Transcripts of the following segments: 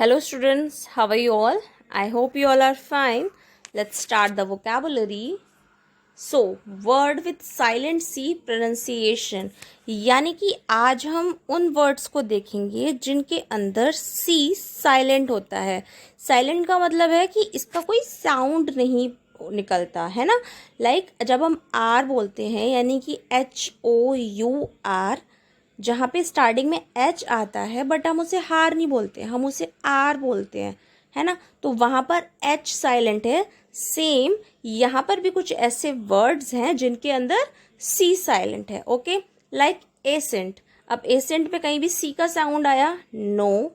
Hello students, how are you all? I hope you all are fine. Let's start the vocabulary. So, word with silent C pronunciation. यानी कि आज हम उन words को देखेंगे जिनके अंदर C साइलेंट होता है. साइलेंट का मतलब है कि इसका कोई साउंड नहीं निकलता है ना. लाइक जब हम R बोलते हैं यानी कि HOUR, जहाँ पे स्टार्टिंग में एच आता है बट हम उसे हार नहीं बोलते, हम उसे आर बोलते हैं, है ना. तो वहाँ पर एच साइलेंट है. सेम यहाँ पर भी कुछ ऐसे वर्ड्स हैं जिनके अंदर सी साइलेंट है. Okay, like ascent. अब एसेंट पे कहीं भी सी का साउंड आया? No.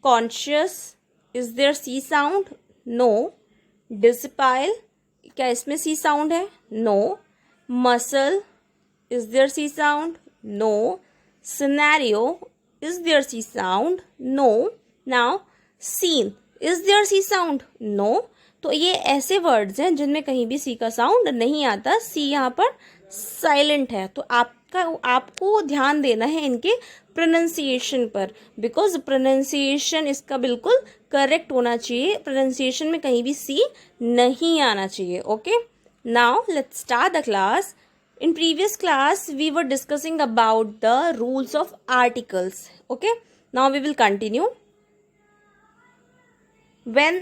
Conscious, is there C sound? No. Disciple, क्या इसमें सी साउंड है? No. Muscle, is there C sound? No. Scenario, is there C sound? No. Now, scene, is there C sound? No. तो ये ऐसे words हैं जिनमें कहीं भी सी का साउंड नहीं आता. सी यहाँ पर साइलेंट है. तो आपको ध्यान देना है इनके प्रोनाउंसिएशन पर, बिकॉज प्रोनाउंसिएशन इसका बिल्कुल करेक्ट होना चाहिए. प्रोनाउंसिएशन में कहीं भी सी नहीं आना चाहिए. Okay, now let's start the class. In previous class, we were discussing about the rules of articles. Okay, now we will continue. When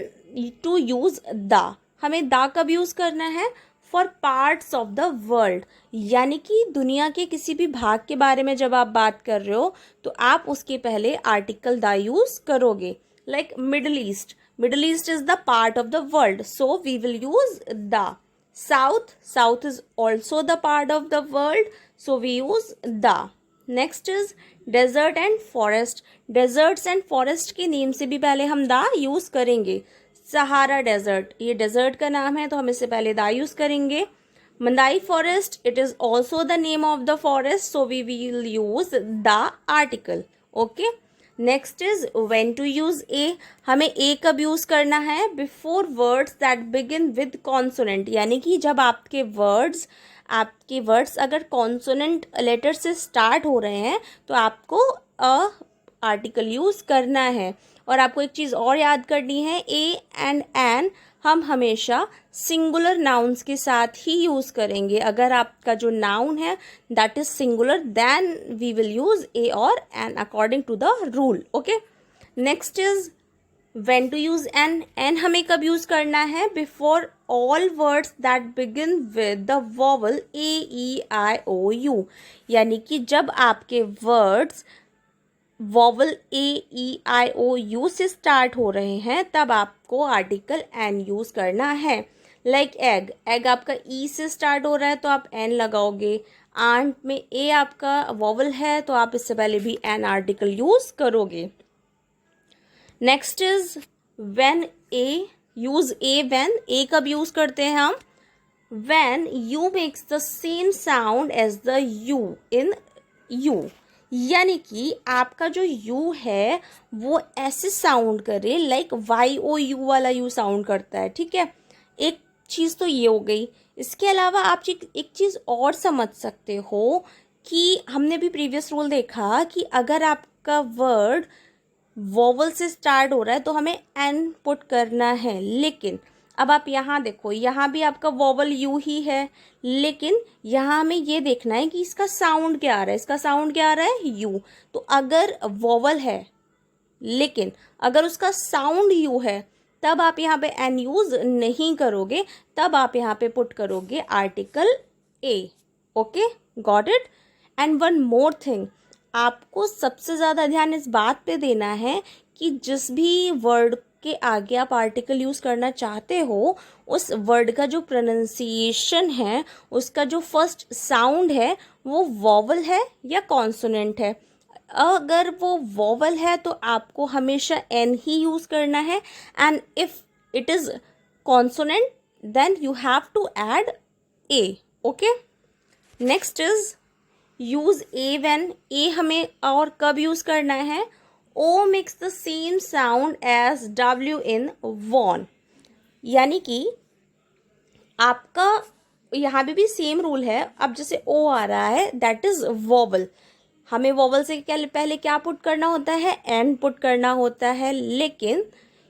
to use the, हमें the कब यूज़ करना है? For parts of the world, यानी कि दुनिया के किसी भी भाग के बारे में जब आप बात कर रहे हो तो आप उसके पहले आर्टिकल द यूज़ करोगे. Like Middle East, Middle East is the part of the world, so we will use the. South, South is also the part of the world, so we use the. Next is desert and forest. Deserts and forest के name से भी पहले हम the use करेंगे. Sahara desert, ये desert का नाम है तो हम इससे पहले the यूज करेंगे. मंदाई forest, it is also the name of the forest, so we will use the article. Okay. Next is when to use a. हमें ए कब यूज करना है? Before words that begin with consonant, यानी कि जब आपके words अगर consonant letter से स्टार्ट हो रहे हैं तो आपको आर्टिकल यूज करना है. और आपको एक चीज़ और याद करनी है, ए एंड एन हम हमेशा सिंगुलर नाउन्स के साथ ही यूज़ करेंगे. अगर आपका जो नाउन है that is singular, then we will use a और an according to the rule. Okay, next is when to use an. An हमें कब यूज़ करना है? Before all words that begin with the vowel A E I O U, यानी कि जब आपके words vowel A E I O U से start हो रहे हैं तब आपको आर्टिकल एन यूज़ करना है. लाइक एग, एग आपका ई से स्टार्ट हो रहा है तो आप एन लगाओगे. आंट में ए आपका वॉवल है तो आप इससे पहले भी एन आर्टिकल यूज़ करोगे. Next is when a. Use a when. A कब यूज़ करते हैं हम? When you makes the same sound as the you in U, यानी कि आपका जो यू है वो ऐसे साउंड करे लाइक वाई ओ यू वाला यू साउंड करता है. ठीक है, एक चीज़ तो ये हो गई. इसके अलावा आप एक चीज़ और समझ सकते हो कि हमने भी प्रीवियस रूल देखा कि अगर आपका वर्ड वोवल से स्टार्ट हो रहा है तो हमें एन पुट करना है. लेकिन अब आप यहाँ देखो, यहाँ भी आपका वोवल यू ही है, लेकिन यहाँ हमें ये देखना है कि इसका साउंड क्या आ रहा है. इसका साउंड क्या आ रहा है? यू. तो अगर वोवल है लेकिन अगर उसका साउंड यू है तब आप यहाँ पे एन यूज नहीं करोगे, तब आप यहाँ पे पुट करोगे article a. Okay, got it. And one more thing, आपको सबसे ज़्यादा ध्यान इस बात पे देना है कि जिस भी वर्ड के आगे आप आर्टिकल यूज़ करना चाहते हो उस वर्ड का जो प्रोनाउंसिएशन है, उसका जो फर्स्ट साउंड है वो वॉवल है या कॉन्सोनेंट है. अगर वो वॉवल है तो आपको हमेशा एन ही यूज़ करना है, and if it is consonant then you have to add a. Okay, next is use a when. A हमें और कब यूज़ करना है? O makes the same sound as W in won, यानी कि आपका यहाँ भी सेम रूल है. अब जैसे O आ रहा है दैट इज वॉवल, हमें वोवल से पहले क्या पुट करना होता है, एन पुट करना होता है, लेकिन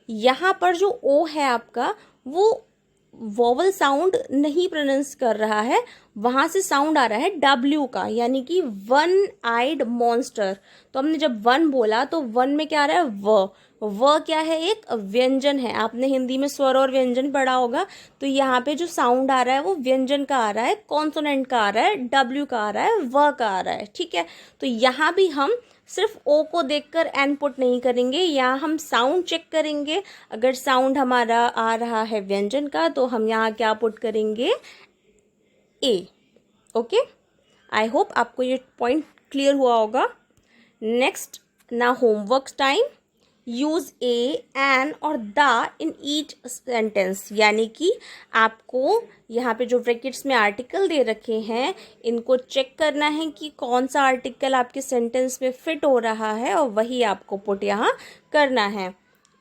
यहाँ पर जो ओ है आपका वो वोवल साउंड नहीं प्रोनाउंस कर रहा है, वहां से साउंड आ रहा है डब्ल्यू का, यानी कि वन आइड मॉन्स्टर। तो हमने जब वन बोला तो वन में क्या आ रहा है, व क्या है, एक व्यंजन है। आपने हिंदी में स्वर और व्यंजन पढ़ा होगा, तो यहाँ पे जो साउंड आ रहा है वो व्यंजन का आ रहा है, कॉन्सोनेंट का आ रहा है, डब्ल्यू का आ रहा है, व का आ रहा है, ठीक है। तो यहाँ भी हम सिर्फ ओ को देखकर एन पुट नहीं करेंगे, यहाँ हम साउंड चेक करेंगे। अगर साउंड हमारा आ रहा है व्यंजन का तो हम यहाँ क्या पुट करेंगे, ए। ओके, आई होप आपको ये पॉइंट क्लियर हुआ होगा। नेक्स्ट, ना होमवर्क टाइम, यूज ए, एन और द इन ईच सेंटेंस, यानी कि आपको यहाँ पे जो ब्रैकेट्स में आर्टिकल दे रखे हैं इनको चेक करना है कि कौन सा आर्टिकल आपके सेंटेंस में फिट हो रहा है और वही आपको पुट यहाँ करना है।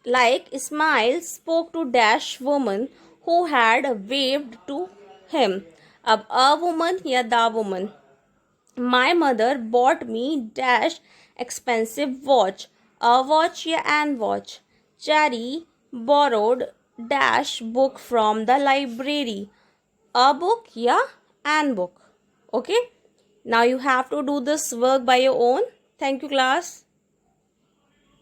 Like Ismail spoke to dash woman who had waved to him. अब अ वुमन या the woman. My mother bought me dash expensive watch, a watch या an watch. Cherry borrowed dash book from the library, a book या an book. Okay, now you have to do this work by your own. Thank you, class.